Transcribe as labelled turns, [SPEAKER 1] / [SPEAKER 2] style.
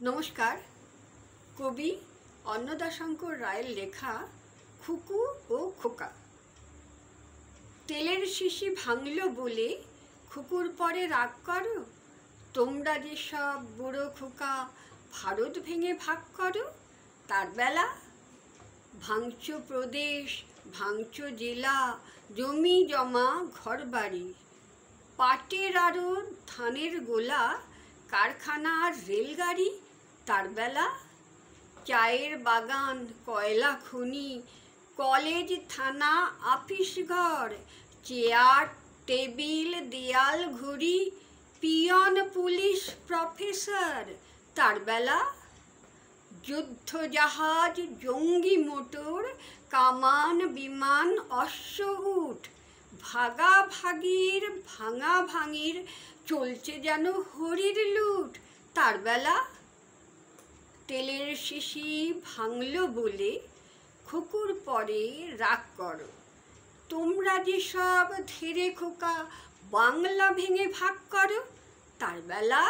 [SPEAKER 1] নমস্কার। কবি অন্নদাশঙ্কর রায়ের লেখা খুকু ও খোকা। তেলের শিশি ভাঙল বলে খুকুর পরে রাগ করো, তোমরা যেসব বুড়ো খোকা ভারত ভেঙে ভাগ করো। তার বেলা ভাঙচ প্রদেশ, ভাঙচ জেলা, জমি জমা ঘর বাড়ি, পাটের আরো ধানের গোলা, কারখানা আর রেলগাড়ি। তার বেলা চায়ের বাগান, কয়লা খনি, কলেজ থানা আপিস ঘর, চেয়ার টেবিল দেয়াল ঘড়ি, পিয়ন পুলিশ প্রফেসর। তার বেলা যুদ্ধ জাহাজ, জঙ্গি মোটর, কামান বিমান, অশ্ব উট, ভাগাভাগির ভাঙা ভাঙির চলছে যেন হরির লুট। তার বেলা তেলের শিশি ভাঙল বলে খুকুর পরে রাগ করো, তোমরা যেসব ধীরে খোকা বাংলা ভেঙে ভাগ করো। তার বেলা